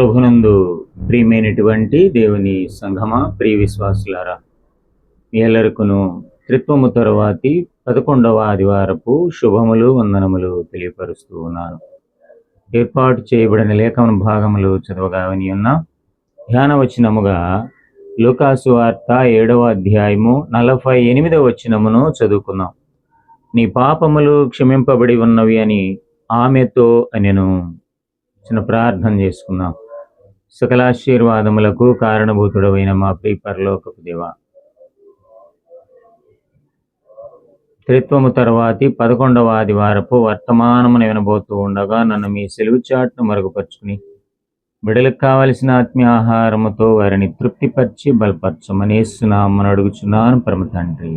ప్రభునందు ప్రియమైనటువంటి దేవుని సంఘమా, ప్రియ విశ్వాసులారా, ఎల్లరికును త్రిత్వము తరువాతి 11వ ఆదివారపు శుభములు వందనములు తెలియపరుస్తూ ఉన్నాను. ఏర్పాటు చేయబడిన లేఖన భాగములు చదవగా విని ఉన్న ధ్యాన వచనముగా లూకాసు వార్త 7వ అధ్యాయము 48వ వచనమును చదువుకుందాం. నీ పాపములు క్షమింపబడి ఉన్నవి అని ఆమెతో అనెను. చిన్న ప్రార్థన చేసుకుందాం. సకలాశీర్వాదములకు కారణభూతుడమైన మా ప్రియ పరలోకపు దేవా, త్రిత్వము తర్వాతి 11వ ఆదివారపు వర్తమానమును వినబోతూ ఉండగా నన్ను మీ సెలవు చాటును మరుగుపరుచుకుని బిడలకు కావలసిన ఆత్మీయ ఆహారముతో వారిని తృప్తిపరిచి బలపరచమని యేసునామమున అడుగుచున్నాను పరమ తండ్రి,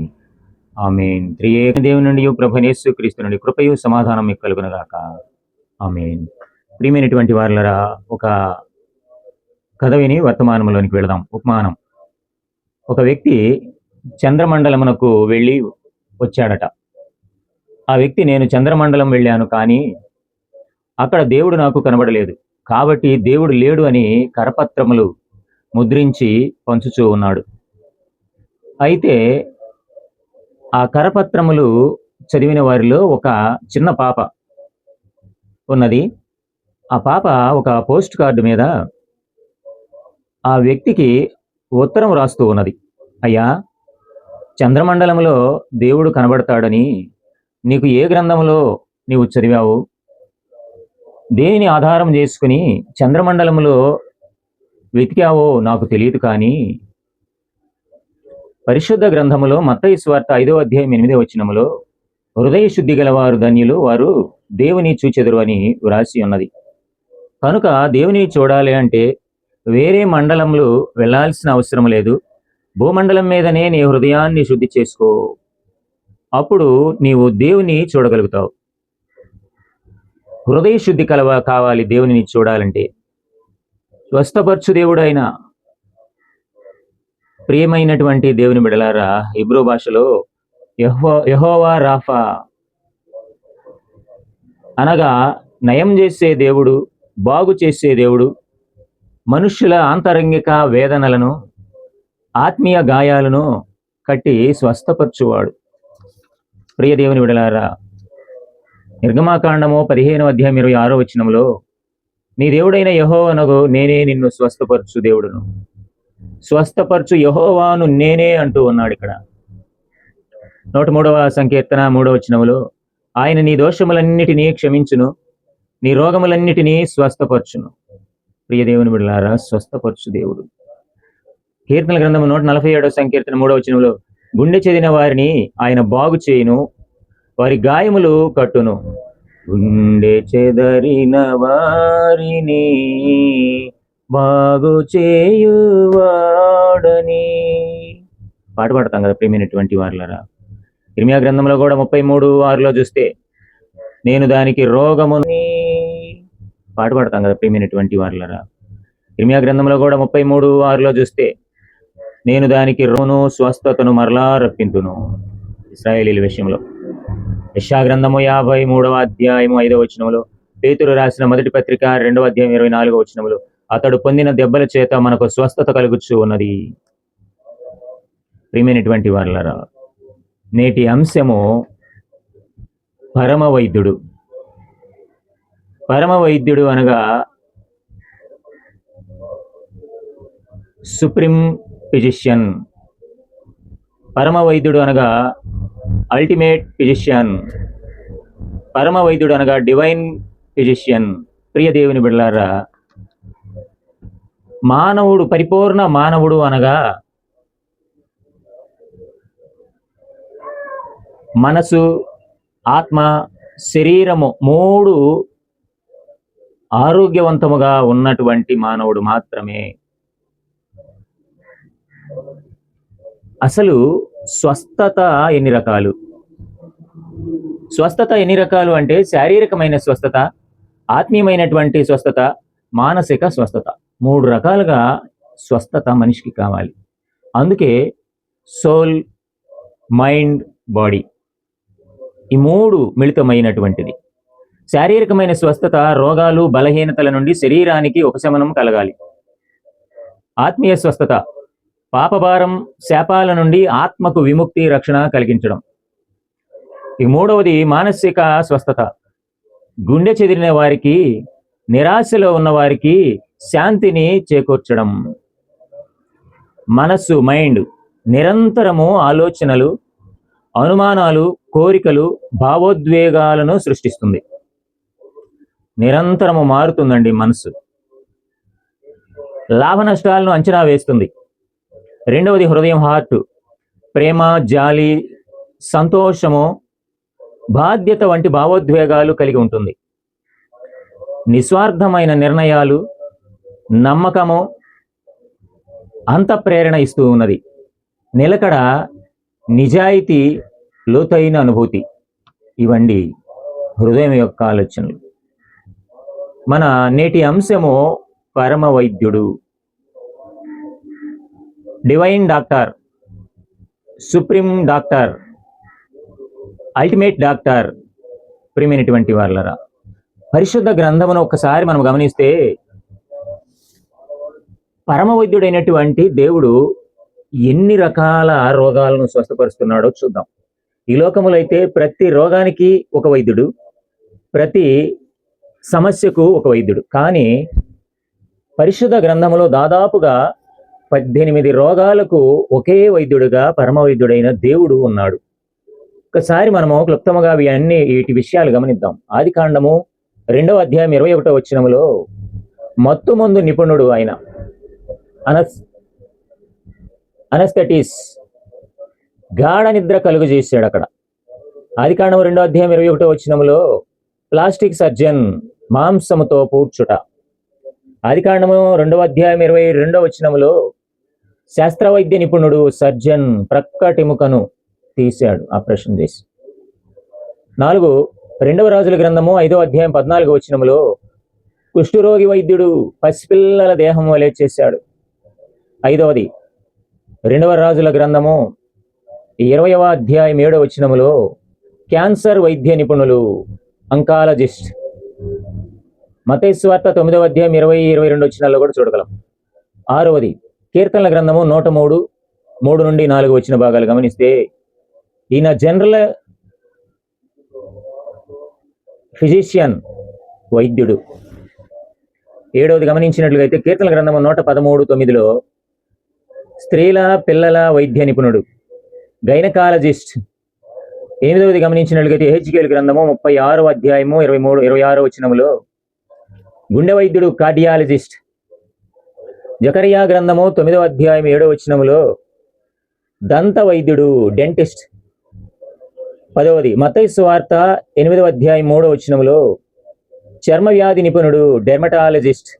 ఆమేన్. త్రియేక దేవుని నుండి ప్రభువైన యేసుక్రీస్తు నుండి కృపయు సమాధానం మీకు కలుగునుగాక, ఆమేన్. ప్రియమైనటువంటి వారులరా, ఒక కథ విని వర్తమానంలోనికి వెళదాం. ఉపమానం. ఒక వ్యక్తి చంద్రమండలమునకు వెళ్ళి వచ్చాడట. ఆ వ్యక్తి, నేను చంద్రమండలం వెళ్ళాను, కానీ అక్కడ దేవుడు నాకు కనబడలేదు, కాబట్టి దేవుడు లేడు అని కరపత్రములు ముద్రించి పంచుచూ ఉన్నాడు. అయితే ఆ కరపత్రములు చదివిన వారిలో ఒక చిన్న పాప ఉన్నది. ఆ పాప ఒక పోస్ట్ కార్డు మీద ఆ వ్యక్తికి ఉత్తరం రాస్తూ ఉన్నది. అయ్యా, చంద్రమండలంలో దేవుడు కనబడతాడని నీకు ఏ గ్రంథంలో నీవు చదివావు? దేనిని ఆధారం చేసుకుని చంద్రమండలంలో వెతికావో నాకు తెలియదు, కానీ పరిశుద్ధ గ్రంథములో మత్తయి సువార్త 5వ అధ్యాయం 8వ వచనములో హృదయ శుద్ధి గలవారు ధన్యులు, వారు దేవుని చూచెదరు అని వ్రాసి ఉన్నది. కనుక దేవుని చూడాలి అంటే వేరే మండలంలో వెళ్ళాల్సిన అవసరం లేదు. భూమండలం మీదనే నీ హృదయాన్ని శుద్ధి చేసుకో, అప్పుడు నీవు దేవుని చూడగలుగుతావు. హృదయ శుద్ధి కావాలి దేవుని చూడాలంటే. స్వస్థపరచు దేవుడు అయిన ప్రియమైనటువంటి దేవుని బిడలారా, హీబ్రూ భాషలో యెహోవా రాఫా అనగా నయం చేసే దేవుడు, బాగు చేసే దేవుడు, మనుష్యుల ఆంతరంగిక వేదనలను, ఆత్మీయ గాయాలను కట్టి స్వస్థపరచువాడు. ప్రియ దేవుని విడలారా, నిర్గమాకాండము 15వ అధ్యాయం 26వ వచనములో నీ దేవుడైన యెహోవానగు నేనే నిన్ను స్వస్థపరచు దేవుడును, స్వస్థపరచు యెహోవాను నేనే అంటూ ఉన్నాడు. ఇక్కడ 103వ సంకీర్తన 3వ వచనములో ఆయన నీ దోషములన్నిటినీ క్షమించును, నీ రోగములన్నిటినీ స్వస్థపరచును. ప్రియ దేవుని బిడ్డలారా, స్వస్థపరచు దేవుడు. కీర్తన గ్రంథము 147వ సంకీర్తన 3వ వచనములో గుండె చెదిన వారిని ఆయన బాగు చేయును, వారి గాయములు కట్టును. గుండె చెదరిన వారిని బాగు చేయువాడని పాట పాడతాం కదా ప్రియమైనటువంటి వారులారా. ఇర్మియా గ్రంథంలో కూడా 33:6లో చూస్తే నేను దానికి రోగముని పాట పాడతాం కదా ప్రియమైనటువంటి వారులారా. ఇర్మియా గ్రంథంలో కూడా 33:6లో చూస్తే నేను దానికి రోను స్వస్థతను మరలా రప్పింతును. ఇశ్రాయేలీల విషయంలో యెషయా గ్రంథము 53వ అధ్యాయము 5వ వచనములో, పేతురు రాసిన మొదటి పత్రిక 2వ అధ్యాయం 24వ వచనములో అతడు పొందిన దెబ్బల చేత మనకు స్వస్థత కలుగుచూ ఉన్నది. ప్రియమైనటువంటి వారులారా, నేటి అంశము పరమ వైద్యుడు. పరమ వైద్యుడు అనగా సుప్రీం ఫిజిషియన్. పరమ వైద్యుడు అనగా అల్టిమేట్ ఫిజిషియన్. పరమ వైద్యుడు అనగా డివైన్ ఫిజిషియన్. ప్రియ దేవుని బిడ్డలారా, మానవుడు, పరిపూర్ణ మానవుడు అనగా మనసు, ఆత్మ, శరీరము 3 ఆరోగ్యవంతముగా ఉన్నటువంటి మానవుడు మాత్రమే. అసలు స్వస్థత ఎన్ని రకాలు? స్వస్థత ఎన్ని రకాలు అంటే శారీరకమైన స్వస్థత, ఆత్మీయమైనటువంటి స్వస్థత, మానసిక స్వస్థత. 3 రకాలుగా స్వస్థత మనిషికి కావాలి. అందుకే సోల్, మైండ్, బాడీ, ఈ 3 మిళితమైనటువంటిది. శారీరకమైన స్వస్థత, రోగాలు, బలహీనతల నుండి శరీరానికి ఉపశమనం కలగాలి. ఆత్మీయ స్వస్థత, పాపభారం, శాపాల నుండి ఆత్మకు విముక్తి, రక్షణ కలిగించడం. ఇక మూడవది మానసిక స్వస్థత, గుండె చెదిరిన వారికి, నిరాశలో ఉన్న వారికి శాంతిని చేకూర్చడం. మనస్సు, మైండ్ నిరంతరము ఆలోచనలు, అనుమానాలు, కోరికలు, భావోద్వేగాలను సృష్టిస్తుంది. నిరంతరము మారుతుందండి మనస్సు. లాభ నష్టాలను అంచనా వేస్తుంది. రెండవది హృదయం, హార్ట్ ప్రేమ, జాలి, సంతోషము, బాధ్యత వంటి భావోద్వేగాలు కలిగి ఉంటుంది. నిస్వార్థమైన నిర్ణయాలు, నమ్మకము, అంతఃప్రేరణ ఇస్తూ ఉన్నది. నిలకడ, నిజాయితీ, లోతైన అనుభూతి, ఇవండి హృదయం యొక్క ఆలోచనలు. మన నేటి అంశము పరమ వైద్యుడు, divine doctor, supreme doctor, ultimate doctor. ప్రియమైనటువంటి వాళ్ళరా, పరిశుద్ధ గ్రంథమును ఒక్కసారి మనం గమనిస్తే పరమ వైద్యుడైనటువంటి దేవుడు ఎన్ని రకాల రోగాలను స్వస్థపరుస్తున్నాడో చూద్దాం. ఈ లోకములో అయితే ప్రతి రోగానికి ఒక వైద్యుడు, ప్రతి సమస్యకు ఒక వైద్యుడు. కానీ పరిశుద్ధ గ్రంథములో దాదాపుగా 18 రోగాలకు ఒకే వైద్యుడుగా పరమ వైద్యుడైన దేవుడు ఉన్నాడు. ఒకసారి మనము క్లుప్తముగా వీటి విషయాలు గమనిద్దాం. ఆదికాండము 2వ అధ్యాయం 21వ వచనములో మత్తుమందు నిపుణుడు ఆయన అనస్థెటిస్ గాఢ నిద్ర కలుగు చేశాడు అక్కడ. ఆదికాండము 2వ అధ్యాయం 21వ వచనములో ప్లాస్టిక్ సర్జన్ మాంసముతో పూడ్చుట. ఆదికాండము 2వ అధ్యాయం 22వ వచనములో శాస్త్రవైద్య నిపుణుడు సర్జన్ ప్రక్కటెముకను తీశాడు, ఆపరేషన్ చేసి. 4 రెండవ రాజుల గ్రంథము 5వ అధ్యాయం 14వ వచనములో కుష్ఠరోగి వైద్యుడు పసిపిల్లల దేహం వలె చేశాడు. 5వది 2వ రాజుల గ్రంథము 20వ అధ్యాయం 7వ వచనములో క్యాన్సర్ వైద్య నిపుణులు అంకాలజిస్ట్. మత్తయి సువార్త 9వ అధ్యాయం 20-22 వచనాల్లో కూడా చూడగలం. 6వది కీర్తనల గ్రంథము 103 3 నుండి 4 వచ్చిన భాగాలు గమనిస్తే ఈయన జనరల్ ఫిజిషియన్, వైద్యుడు. 7వది గమనించినట్లయితే కీర్తనల గ్రంథము 113:9లో స్త్రీల పిల్లల వైద్య నిపుణుడు, గైనకాలజిస్ట్. 8వది గమనించినట్లయితే హెచ్కేల్ గ్రంథము 36వ అధ్యాయము 23-26 వచనములో గుండె వైద్యుడు, కార్డియాలజిస్ట్. జకరియా గ్రంథము 9వ అధ్యాయం 7వ వచనములో దంత వైద్యుడు, డెంటిస్ట్. 10వది మత్తయి సువార్త 8వ అధ్యాయం 3వ వచనములో చర్మ వ్యాధి నిపుణుడు, డెర్మటాలజిస్ట్.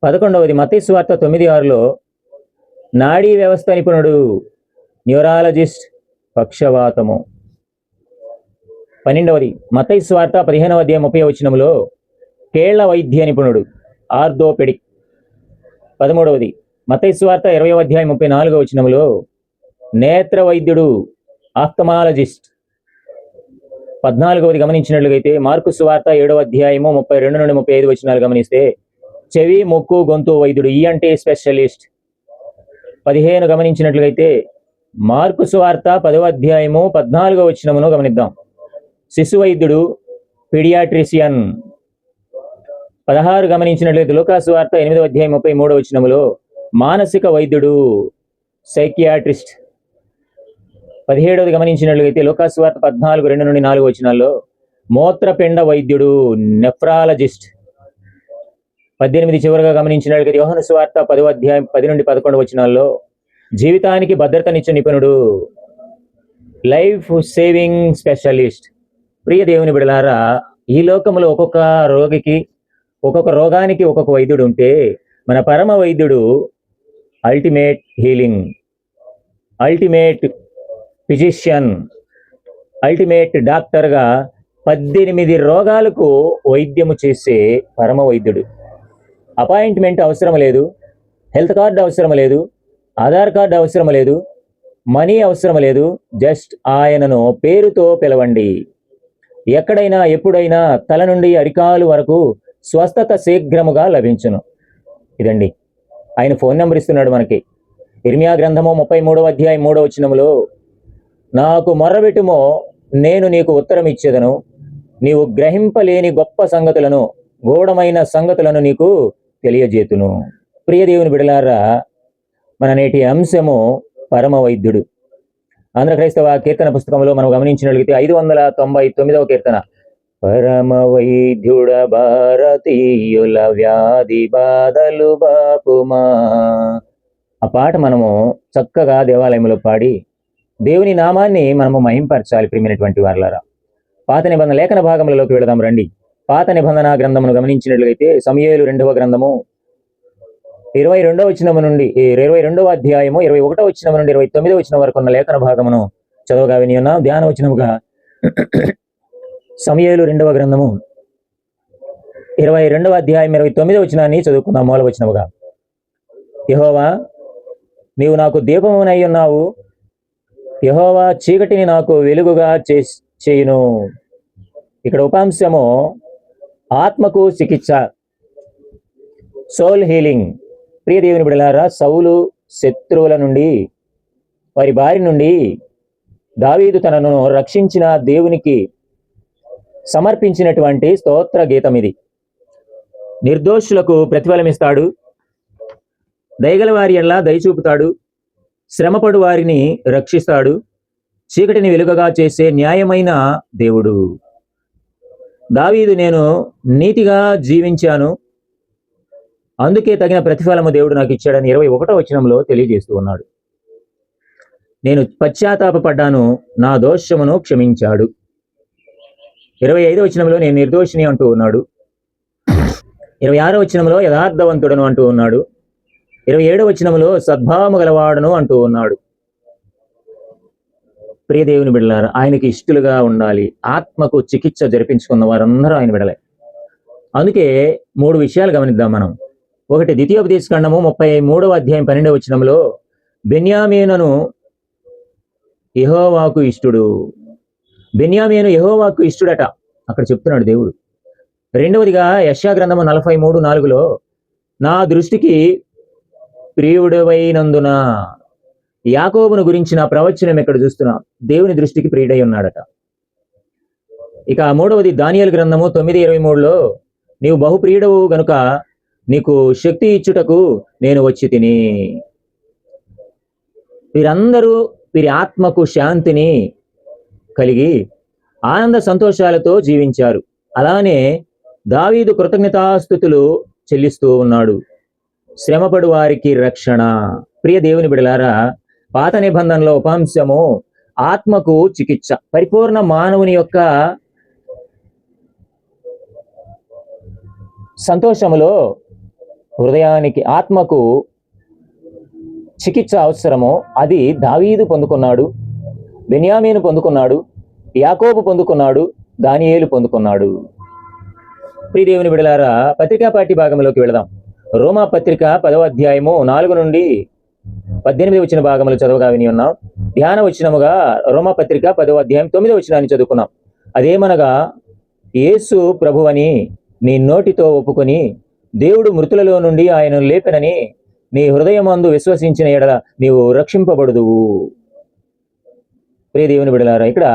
11వది మత్తయి సువార్త 9:6లో నాడీ వ్యవస్థ నిపుణుడు, న్యూరాలజిస్ట్, పక్షవాతము. 12వది మత్తయి సువార్త 15వ అధ్యాయం 30వ వచనములో కేళ్ల వైద్య నిపుణుడు, ఆర్థోపెడిక్. 13వది మత్తయి సువార్త 20వ అధ్యాయం 34వ వచనములో నేత్ర వైద్యుడు, ఆఫ్థమాలజిస్ట్. 14వది గమనించినట్లయితే మార్కు సువార్త 7వ అధ్యాయము 32 నుండి 35 వచనాలు గమనిస్తే చెవి, ముక్కు, గొంతు వైద్యుడు, ఈఎన్టీ స్పెషలిస్ట్. 15 గమనించినట్లయితే మార్కు సువార్త 10వ అధ్యాయము 14వ వచనమును గమనిద్దాం, శిశు వైద్యుడు, పీడియాట్రిషియన్. 16 గమనించినట్లయితే లూకా సువార్త 8వ అధ్యాయం 33వ వచనములో మానసిక వైద్యుడు, సైకియాట్రిస్ట్. 17వది గమనించినట్లయితే లూకా సువార్త 14:2 నుండి 4 వచనాల్లో మూత్రపిండ వైద్యుడు, నెఫ్రాలజిస్ట్. 18 చివరిగా గమనించినట్లయితే యోహాను సువార్త 10వ అధ్యాయం 10 నుండి 11 వచనాల్లో జీవితానికి భద్రతనిచ్చే నిపుణుడు, లైఫ్ సేవింగ్ స్పెషలిస్ట్. ప్రియ దేవుని బిడలారా, ఈ లోకంలో ఒక్కొక్క రోగికి, ఒక్కొక్క రోగానికి ఒక్కొక్క వైద్యుడు ఉంటే మన పరమ వైద్యుడు ultimate healing, ultimate physician, ultimate డాక్టర్గా 18 రోగాలకు వైద్యము చేసే పరమ వైద్యుడు. అపాయింట్మెంట్ అవసరం లేదు, హెల్త్ కార్డు అవసరం లేదు, ఆధార్ కార్డు అవసరం లేదు, మనీ అవసరం లేదు. జస్ట్ ఆయనను పేరుతో పిలవండి, ఎక్కడైనా ఎప్పుడైనా తల నుండి అరికాలు వరకు స్వస్థత శీఘ్రముగా లభించును. ఇదండి ఆయన ఫోన్ నెంబర్ ఇస్తున్నాడు మనకి. ఇర్మియా గ్రంథము 33వ అధ్యాయం 3వ వచనములో, నాకు మొర్రబెట్టుమో, నేను నీకు ఉత్తరం ఇచ్చేదను, నీవు గ్రహింపలేని గొప్ప సంగతులను, గూఢమైన సంగతులను నీకు తెలియజేతును. ప్రియ దేవుని బిడలారా, మన నేటి అంశము పరమ వైద్యుడు. ఆంధ్ర క్రైస్తవ కీర్తన పుస్తకంలో మనం గమనించినట్లయితే 599వ కీర్తన, పరమ వైద్యుడ భారతీయుల వ్యాధి బాధలు బాపుమా. ఆ పాట మనము చక్కగా దేవాలయంలో పాడి దేవుని నామాన్ని మనము మహింపరచాలి. ప్రియమైనటువంటి వారలారా, పాత నిబంధన లేఖన భాగములలోకి వెళదాం రండి. పాత నిబంధన గ్రంథమును గమనించినట్లయితే సమూయేలు 2వ గ్రంథము 22వ వచనము నుండి 22వ అధ్యాయము 21వ వచనము నుండి 29వ వచనం వరకు ఉన్న లేఖన భాగమును చదవగా విని ఉన్నాం. ధ్యాన వచనముగా సమూయేలు 2వ గ్రంథము 22వ అధ్యాయం 29వ వచనాన్ని చదువుకుందాం. మూల వచనముగా, యెహోవా, నీవు నాకు దీపమునై ఉన్నావు, యెహోవా చీకటిని నాకు వెలుగుగా చేయును. ఇక్కడ ఉపాంశము ఆత్మకు చికిత్స, సోల్ హీలింగ్. ప్రియ దేవుని బిడలారా, సౌలు శత్రువుల నుండి, వారి బారి నుండి దావీదు తనను రక్షించిన దేవునికి సమర్పించినటువంటి స్తోత్ర గీతం ఇది. నిర్దోషులకు ప్రతిఫలమిస్తాడు, దయగల వారి ఎడల దయచూపుతాడు, శ్రమపడు వారిని రక్షిస్తాడు, చీకటిని వెలుగుగా చేసే న్యాయమైన దేవుడు. దావీదు, నేను నీతిగా జీవించాను, అందుకే తగిన ప్రతిఫలము దేవుడు నాకు ఇచ్చాడని 21వ వచనంలో తెలియజేస్తూ ఉన్నాడు. నేను పశ్చాత్తాపపడ్డాను, నా దోషమును క్షమించాడు. 25వ వచనంలో నేను నిర్దోషిని అంటూ ఉన్నాడు. 26వ వచనంలో యథార్థవంతుడను అంటూ ఉన్నాడు. 27వ వచనంలో సద్భావము గలవాడను అంటూ ఉన్నాడు. ప్రియ దేవుని బిడ్డలారా, ఆయనకి ఇష్టలుగా ఉండాలి. ఆత్మకు చికిత్స జరిపించుకున్న వారందరూ ఆయన బిడలే. అందుకే 3 విషయాలు గమనిద్దాం మనం. ఒకటి, ద్వితీయోపదేశకాండము 33వ అధ్యాయం 12వ వచనంలో, బెన్యామీనును యెహోవాకు ఇష్టుడు. బెన్యామీను యెహోవాకు ఇష్టుడట, అక్కడ చెప్తున్నాడు దేవుడు. రెండవదిగా యెషయా గ్రంథము 43:4లో, నా దృష్టికి ప్రియుడవైనందున. యాకోబును గురించిన ప్రవచనం ఇక్కడ చూస్తున్నాం, దేవుని దృష్టికి ప్రియుడై ఉన్నాడట. ఇక మూడవది దానియేలు గ్రంథము 9:23లో, నీవు బహుప్రియుడవు గనుక నీకు శక్తి ఇచ్చుటకు నేను వచ్చి తిని. వీరందరూ వీరి ఆత్మకు శాంతిని కలిగి ఆనంద సంతోషాలతో జీవించారు. అలానే దావీదు కృతజ్ఞతాస్తుతులు చెల్లిస్తూ ఉన్నాడు. శ్రమపడు వారికి రక్షణ. ప్రియ దేవుని బిడలారా, పాత నిబంధనలో ఉపాంశము ఆత్మకు చికిత్స. పరిపూర్ణ మానవుని యొక్క సంతోషములో హృదయానికి, ఆత్మకు చికిత్స అవసరమో అది దావీదు పొందుకున్నాడు, బెన్యామీను పొందుకున్నాడు, యాకోబు పొందుకున్నాడు, దానియేలు పొందుకున్నాడు. ప్రియ దేవుని బిడలారా, పత్రికా పాఠ్య భాగంలోకి వెళదాం. రోమా పత్రిక 10వ అధ్యాయము 4 నుండి 18 వచన భాగములు చదవగా విని ఉన్నాం. ధ్యాన వచనముగా రోమా పత్రిక 10వ అధ్యాయం 9వ వచనాన్ని చదువుకున్నాం. అదేమనగా, యేసు ప్రభువని నీ నోటితో ఒప్పుకొని దేవుడు మృతులలో నుండి ఆయనను లేపెనని నీ హృదయమందు విశ్వసించిన ఎడల నీవు రక్షింపబడుదువు. ప్రియ దేవుని బిడలారా, ఇక్కడ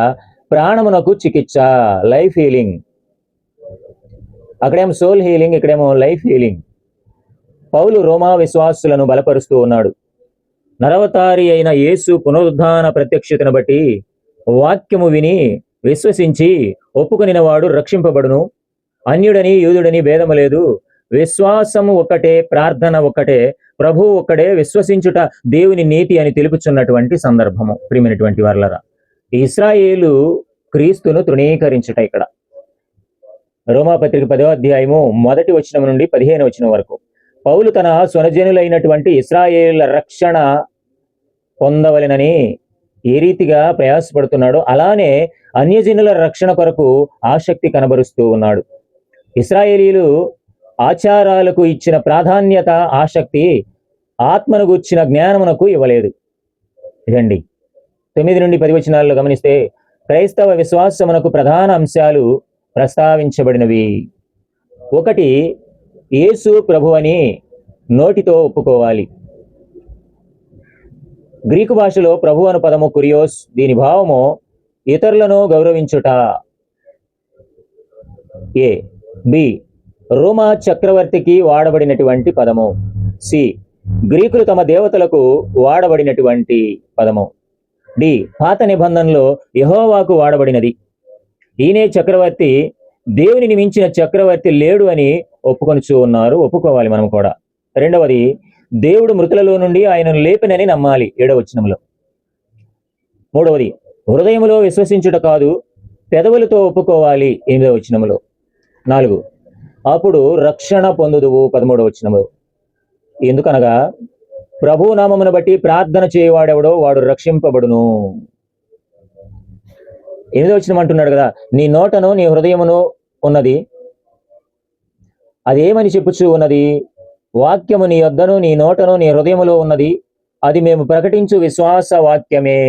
ప్రాణమునకు చికిత్స, లైఫ్ హీలింగ్. అక్కడేమో సోల్ హీలింగ్, ఇక్కడేమో లైఫ్ హీలింగ్. పౌలు రోమా విశ్వాసులను బలపరుస్తూ ఉన్నాడు. నరవతారి అయిన యేసు పునరుద్ధాన ప్రత్యక్షతను బట్టి వాక్యము విని విశ్వసించి ఒప్పుకొనిన వాడు రక్షింపబడును. అన్యుడని యూదుడని భేదము లేదు, విశ్వాసము ఒక్కటే, ప్రార్థన ఒక్కటే, ప్రభు ఒక్కడే, విశ్వసించుట దేవుని నీతి అని తెలుపుచున్నటువంటి సందర్భము. ప్రియమైనటువంటి వారలారా, ఇశ్రాయేలు క్రీస్తును తృణీకరించుట. ఇక్కడ రోమాపత్రిక 10వ అధ్యాయము 1వ వచనం నుండి 15వ వచనం వరకు పౌలు తన స్వనజనులైనటువంటి ఇశ్రాయేలుల రక్షణ పొందవలెనని ఏ రీతిగా ప్రయాసపడుతున్నాడో అలానే అన్యజనుల రక్షణ కొరకు ఆసక్తి కనబరుస్తూ ఉన్నాడు. ఇశ్రాయేలీలు ఆచారాలకు ఇచ్చిన ప్రాధాన్యత, ఆసక్తి ఆత్మను గూర్చిన జ్ఞానమునకు ఇవ్వలేదు. ఇదండి 9 నుండి 10 వచనాల్లో గమనిస్తే, క్రైస్తవ విశ్వాసమునకు ప్రధాన అంశాలు ప్రస్తావించబడినవి. ఒకటి, యేసు ప్రభు అని నోటితో ఒప్పుకోవాలి. గ్రీకు భాషలో ప్రభు అను పదము కురియోస్, దీని భావము ఇతరులను గౌరవించుట. ఏ. బి. రోమా చక్రవర్తికి వాడబడినటువంటి పదము. సి. గ్రీకులు తమ దేవతలకు వాడబడినటువంటి పదము. డి. పాత నిబంధనలో యెహోవాకు వాడబడినది. ఈయనే చక్రవర్తి, దేవునిని మించిన చక్రవర్తి లేడు అని ఒప్పుకొనుచూ ఉన్నారు, ఒప్పుకోవాలి మనం కూడా. రెండవది, దేవుడు మృతులలో నుండి ఆయనను లేపినని నమ్మాలి, 7వ వచనంలో. మూడవది, హృదయములో విశ్వసించుట కాదు, పెదవులతో ఒప్పుకోవాలి, 8వ వచనంలో. 4, అప్పుడు రక్షణ పొందుదువు, 13వ వచనంలో. ఎందుకనగా ప్రభువు నామమును బట్టి ప్రార్థన చేయవాడెవడో వాడు రక్షింపబడును. 8వ వచనం అంటున్నాడు కదా, నీ నోటను నీ హృదయమును ఉన్నది, అదేమని చెప్పుచూ ఉన్నది? వాక్యము నీ యొద్దను నీ నోటను నీ హృదయములో ఉన్నది, అది మేము ప్రకటించు విశ్వాస వాక్యమే.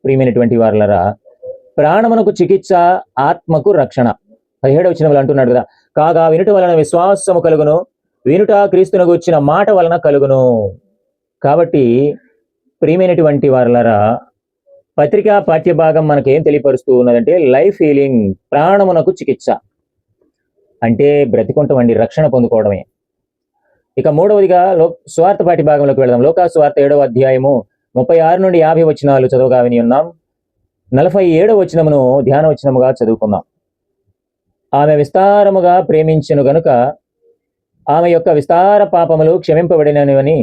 ప్రియమైనటువంటి వారలారా, ప్రాణమునకు చికిత్స, ఆత్మకు రక్షణ. 17వ వచనంలో అంటున్నాడు కదా, కాగా వినుట వలన విశ్వాసము కలుగును, వినుట క్రీస్తునకు వచ్చిన మాట వలన కలుగును. కాబట్టి ప్రియమైనటువంటి వారలారా, పత్రికా పాఠ్యభాగం మనకేం తెలియపరుస్తూ ఉన్నదంటే లైఫ్ హీలింగ్, ప్రాణమునకు చికిత్స అంటే బ్రతికుంటామండి, రక్షణ పొందుకోవడమే. ఇక మూడవదిగా స్వార్థ పాఠ్యభాగంలోకి వెళదాం. లోకా స్వార్థ 7వ అధ్యాయము 36 నుండి 50 వచనాలు చదువుగా విని ఉన్నాం. 47వ వచనమును ధ్యాన వచనముగా చదువుకుందాం. ఆమె విస్తారముగా ప్రేమించెను గనుక ఆమె యొక్క విస్తార పాపములు క్షమింపబడినవని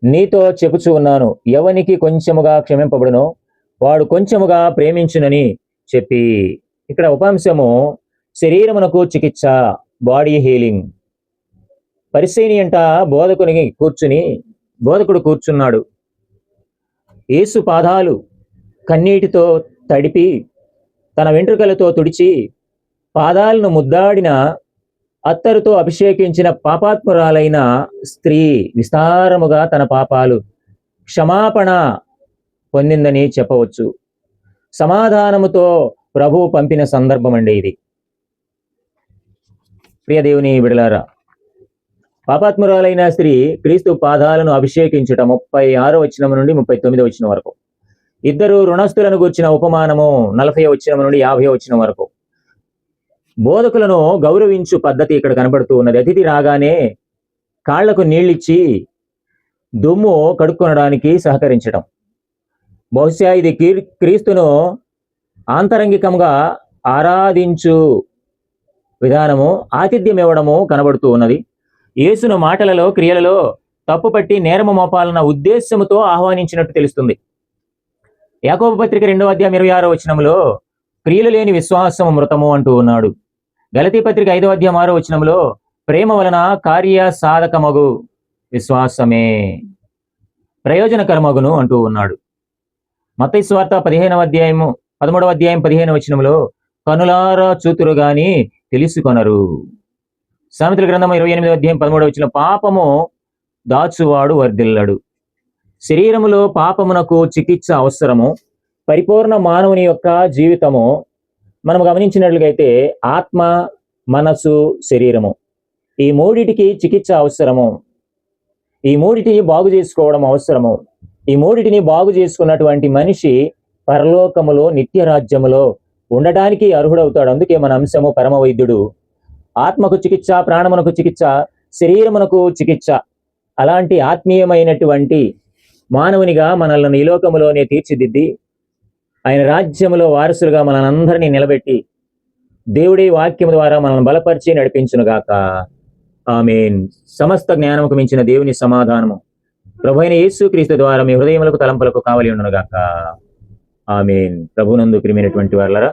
నీతో చెప్పుచూ ఉన్నాను. ఎవనికి కొంచెముగా క్షమింపబడునో వాడు కొంచెముగా ప్రేమించునని చెప్పి. ఇక్కడ ఉపాంశము శరీరమునకు చికిత్స, బాడీ హీలింగ్. పరిసయ్యుని అంట బోధకుడు కూర్చున్నాడు. యేసు పాదాలు కన్నీటితో తడిపి తన వెంట్రుకలతో తుడిచి పాదాలను ముద్దాడిన అత్తరుతో అభిషేకించిన పాపాత్మురాలైన స్త్రీ విస్తారముగా తన పాపాలు క్షమాపణ పొందిందని చెప్పవచ్చు. సమాధానముతో ప్రభువు పంపిన సందర్భం అండి ఇది. ప్రియ దేవుని బిడలారా, పాపాత్మురాలైన స్త్రీ క్రీస్తు పాదాలను అభిషేకించుట 36వ వచనం నుండి 39వ వచనం వరకు. ఇద్దరు రుణస్థులను గూర్చిన ఉపమానము 40వ వచనం నుండి 50వ వచనం వరకు. బోధకులను గౌరవించు పద్ధతి ఇక్కడ కనబడుతూ ఉన్నది. అతిథి రాగానే కాళ్లకు నీళ్ళిచ్చి దుమ్ము కడుక్కొనడానికి సహకరించడం. బహుశా ఇది క్రీస్తును ఆంతరంగికంగా ఆరాధించు విధానము, ఆతిథ్యం ఇవ్వడము కనబడుతూ ఉన్నది. యేసును మాటలలో క్రియలలో తప్పుపట్టి నేరము మోపాలన్న ఉద్దేశముతో ఆహ్వానించినట్టు తెలుస్తుంది. యాకోబు పత్రిక 2వ అధ్యాయం 26వ వచనంలో క్రియలు లేని విశ్వాసము మృతము అంటూ ఉన్నాడు. గలతీ పత్రిక 5వ అధ్యాయం 6వ వచనంలో ప్రేమ వలన కార్య సాధకమగు విశ్వాసమే ప్రయోజనకరమగును అంటూ ఉన్నాడు. మత్తయి సువార్త 13వ అధ్యాయం 15వ వచనంలో కనులారా చూతురు గాని తెలుసుకొనరు. సామెతల గ్రంథం 28వ అధ్యాయం 13వ వచనం పాపము దాచువాడు వర్ధిల్లడు. శరీరములో పాపమునకు చికిత్స అవసరము. పరిపూర్ణ మానవుని యొక్క జీవితము మనం గమనించినట్లుగైతే ఆత్మ, మనసు, శరీరము, ఈ మూడిటికి చికిత్స అవసరము. ఈ మూడిటిని బాగు చేసుకోవడం అవసరము. ఈ మూడిటిని బాగు చేసుకున్నటువంటి మనిషి పరలోకములో నిత్య రాజ్యములో ఉండటానికి అర్హుడవుతాడు. అందుకే మన అంశము పరమ వైద్యుడు. ఆత్మకు చికిత్స, ప్రాణమునకు చికిత్స, శరీరమునకు చికిత్స. అలాంటి ఆత్మీయమైనటువంటి మానవునిగా మనల్ని ఈ లోకములోనే తీర్చిదిద్ది ఆయన రాజ్యములో వారసులుగా మనందరినీ నిలబెట్టి దేవుడి వాక్యము ద్వారా మనల్ని బలపరిచి నడిపించునుగాక. ఆమేన్. సమస్త జ్ఞానముకు మించిన దేవుని సమాధానము ప్రభువైన యేసుక్రీస్తు ద్వారా మీ హృదయములకు తలంపులకు కావలి ఉండునుగాక. ఆమేన్. ప్రభునందు ప్రియమైనటువంటి వారలారా,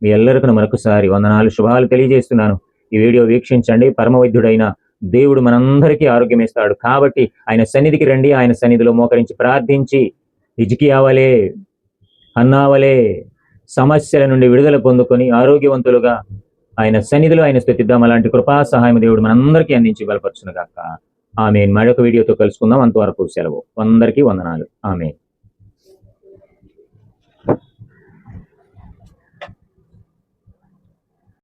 మీ ಎಲ್ಲರಿకీ మరొకసారి వందనాలు, శుభాలు తెలియజేస్తున్నాను. ఈ వీడియో వీక్షించండి. పరమ వైద్యుడైన దేవుడు మనందరికీ ఆరోగ్యం ఇస్తాడు. కాబట్టి ఆయన సన్నిధికి రండి. ఆయన సన్నిధిలో మోకరించి ప్రార్థించి హిజ్కియా వలె, హన్నా వలె సమస్యల నుండి విడుదల పొందుకొని ఆరోగ్యవంతులుగా ఆయన సన్నిధిలో ఆయన స్తుతిద్దాం. అలాంటి కృపా సహాయం దేవుడు మనందరికీ అందించి బలపరచునుగాక. ఆమేన్. మరొక వీడియోతో కలుసుకుందాం. అంతవరకు సెలవు. అందరికీ వందనాలు. ఆమేన్.